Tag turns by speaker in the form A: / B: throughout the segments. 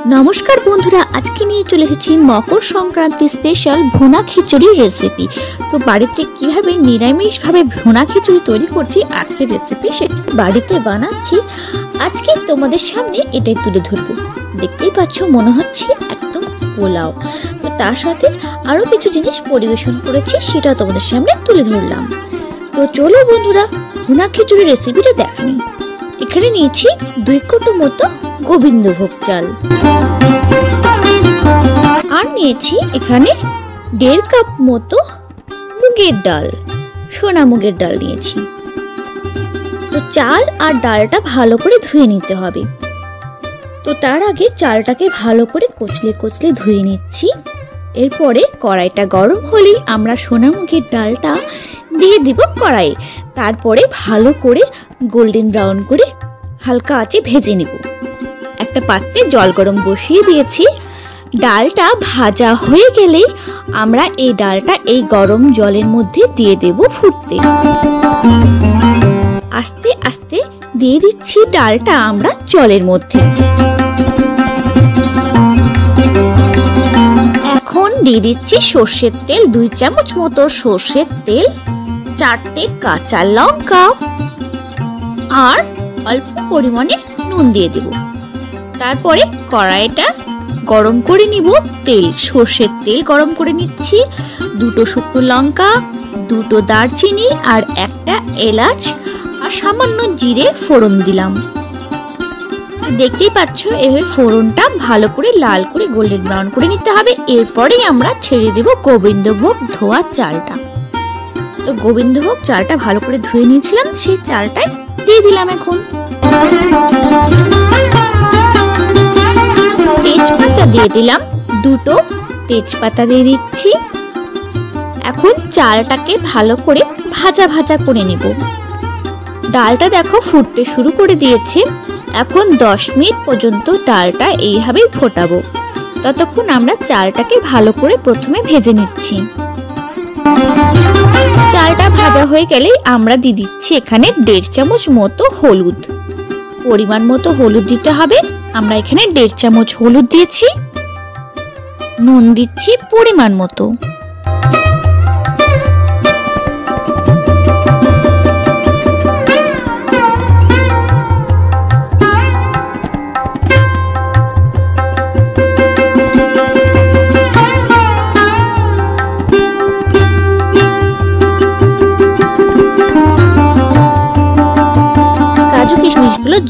A: नमस्कार बंधुरा आज के निये चले एसेछि मकर संक्रांति स्पेशल भुना खिचुड़ी रेसिपि। तो बाड़ीते किभाबे निरामिष भावे भुना खिचुड़ी तैरी करछि आजकेर रेसिपि सेटा बाड़ीते बानाচ্ছি। आजके तोमादेर सामने एटाई तुले धरबो। देखतेই পাচ্ছো মনে হচ্ছে একদম পোলাও। তো তার সাথে আরো কিছু জিনিস পরিবেশন করেছি সেটা তোমাদের সামনে তুলে ধরলাম। তো চলো বন্ধুরা ভুনা খিচুড়ি রেসিপিটা দেখে নিই। এখানে নিয়েছি 2 কোটো মতো গোবিন্দভোগ চাল আর নিয়েছি এখানে 1.5 কাপ মতো মুগের ডাল, সোনা মুগের ডাল নিয়েছি। তো চাল আর ডালটা ভালো করে ধুয়ে নিতে হবে। তো তার আগে চালটাকে ভালো করে কচলে কচলে ধুয়ে নিচ্ছি। এরপরে কড়াইটা গরম হলেই আমরা সোনা মুগের ডালটা দিয়ে দিব কড়াইয়ে। তারপরে ভালো করে গোল্ডেন ব্রাউন করে হালকা আঁচে ভেজে নিব। একটা পাত্রে জল গরম বসিয়ে দিয়েছি। ডালটা ভাজা হয়ে গেলেই আমরা এই ডালটা এই গরম জলের মধ্যে দিয়ে দেব ফুটতে। আস্তে আস্তে দিয়ে দিচ্ছি ডালটা আমরা জলের মধ্যে। এখন দিয়ে দিচ্ছি সরষের তেল, 2 চামচ মতো সরষের তেল, 4টে কাঁচা লঙ্কা আর অল্প পরিমাণে নুন দিয়ে দেব। তারপরে কড়াইটা গরম করে নিব। তেল সরষের তেল গরম করে নিচ্ছি। 2টো শুকনো লঙ্কা, 2টো দারচিনি আর 1টা এলাচ আর সামান্য জিরে ফোড়ন দিলাম। দেখতেই পাচ্ছ এভাবে ফোড়নটা ভালো করে লাল করে গোল্ডেন ব্রাউন করে নিতে হবে। এরপরেই আমরা ছেড়ে দেব গোবিন্দভোগ ধোয়া চালটা। তো গোবিন্দভোগ চালটা ভালো করে ধুয়ে নিয়েছিলাম, সেই চালটাই দিয়ে দিলাম। এখন তেজপাতা দিয়ে দিলাম, 2টো তেজপাতা দিয়ে দিচ্ছি। এখন চালটাকে ভালো করে ভাজা ভাজা করে নেব। ডালটা দেখো ফুটতে শুরু করে দিয়েছে। এখন 10 মিনিট পর্যন্ত ডালটা এইভাবেই ফোটাবো। ততক্ষণ আমরা চালটাকে ভালো করে প্রথমে ভেজে নিচ্ছি। চালটা ভাজা হয়ে গেলে আমরা দিয়ে দিচ্ছি এখানে 1.5 চামচ মতো হলুদ। পরিমাণ মতো হলুদ দিতে হবে। আমরা এখানে 1.5 চামচ হলুদ দিয়েছি। নুন দিচ্ছি পরিমাণ মতো।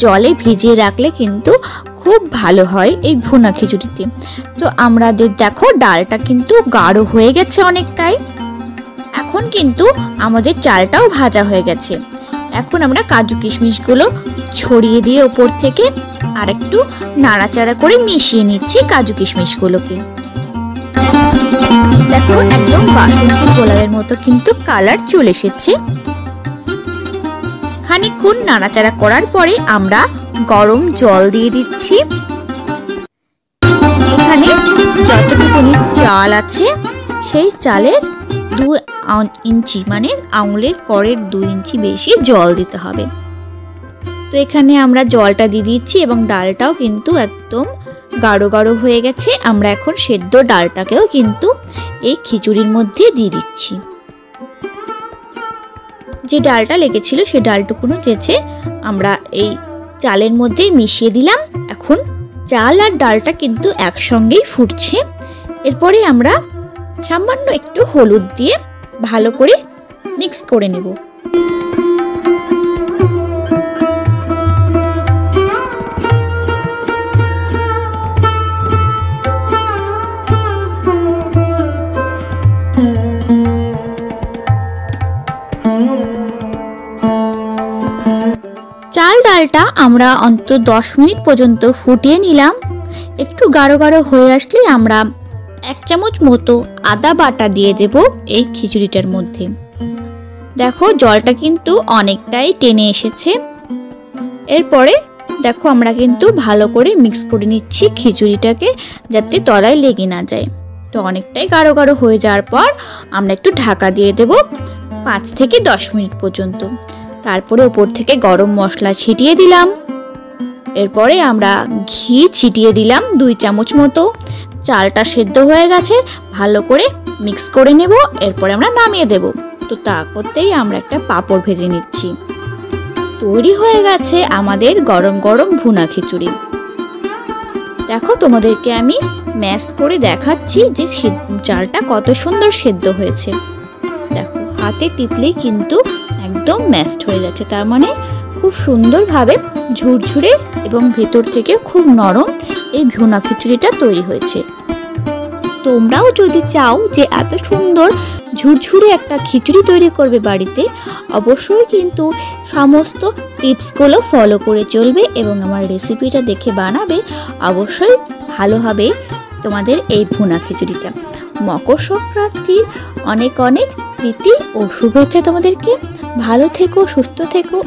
A: জলে ভিজিয়ে রাখলে কিন্তু খুব ভালো হয় এই ভুনা খিচুড়িতে। তো আমাদের দেখো ডালটা কিন্তু গাঢ় হয়ে গেছে অনেকটাই। এখন কিন্তু আমাদের চালটাও ভাজা হয়ে গেছে। এখন আমরা কাজু কিশমিশগুলো ছড়িয়ে দিয়ে উপর থেকে আর একটু নাড়াচাড়া করে মিশিয়ে নিচ্ছি কাজু কিশমিশগুলোকে। দেখো একদম বাসন্তী পোলাওয়ের মতো কিন্তু কালার চলে এসেছে। খানিকক্ষণ নাড়াচাড়া করার পরে আমরা গরম জল দিয়ে দিচ্ছি। এখানে যতটুকুনি চাল আছে সেই চালের 2 ইঞ্চি মানে আঙুলের করের 2 ইঞ্চি বেশি জল দিতে হবে। তো এখানে আমরা জলটা দিয়ে দিচ্ছি এবং ডালটাও কিন্তু একদম গাঢ় গাঢ় হয়ে গেছে। আমরা এখন সেদ্ধ ডালটাকেও কিন্তু এই খিচুড়ির মধ্যে দিয়ে দিচ্ছি। যে ডালটা লেগেছিল সেই ডালটুকুনো চেঁচে আমরা এই চালের মধ্যে মিশিয়ে দিলাম। এখন চাল আর ডালটা কিন্তু একসঙ্গেই ফুটছে। এরপরে আমরা সামান্য একটু হলুদ দিয়ে ভালো করে মিক্স করে নেব। চাল ডালটা আমরা অন্তত 10 মিনিট পর্যন্ত ফুটিয়ে নিলাম। একটু গাঢ় গাঢ় হয়ে আসলে আমরা 1 চামচ মতো আদা বাটা দিয়ে দেব এই খিচুড়িটার মধ্যে। দেখো জলটা কিন্তু অনেকটাই টেনে এসেছে। এরপরে দেখো আমরা কিন্তু ভালো করে মিক্স করে নিচ্ছি খিচুড়িটাকে যাতে তলায় লেগে না যায়। তো অনেকটাই গাঢ় গাঢ় হয়ে যাওয়ার পর আমরা একটু ঢাকা দিয়ে দেব 5 থেকে 10 মিনিট পর্যন্ত। তারপরে উপর থেকে গরম মশলা ছিটিয়ে দিলাম। এরপরে আমরা ঘি ছিটিয়ে দিলাম 2 চামচ মতো। চালটা সেদ্ধ হয়ে গেছে, ভালো করে মিক্স করে নেব। এরপরে আমরা নামিয়ে দেব। তো তা করতেই আমরা একটা পাঁপড় ভেজে নিচ্ছি। তৈরি হয়ে গেছে আমাদের গরম গরম ভুনা খিচুড়ি। দেখো, তোমাদেরকে আমি ম্যাশ করে দেখাচ্ছি যে চালটা কত সুন্দর সেদ্ধ হয়েছে। দেখো, হাতে টিপলেই কিন্তু একদম ম্যাশড হয়ে যাচ্ছে, তার মানে খুব সুন্দরভাবে ঝুরঝুরে এবং ভেতর থেকে খুব নরম এই ভুনা খিচুড়িটা তৈরি হয়েছে। তোমরাও যদি চাও যে এত সুন্দর ঝুরঝুরে একটা খিচুড়ি তৈরি করবে বাড়িতে, অবশ্যই কিন্তু সমস্ত টিপসগুলো ফলো করে চলবে এবং আমার রেসিপিটা দেখে বানাবে। অবশ্যই ভালো হবে তোমাদের এই ভুনা খিচুড়িটা। মকর সংক্রান্তির অনেক অনেক প্রীতি ও শুভেচ্ছা তোমাদেরকে। ভালো থেকো, সুস্থ থেকো।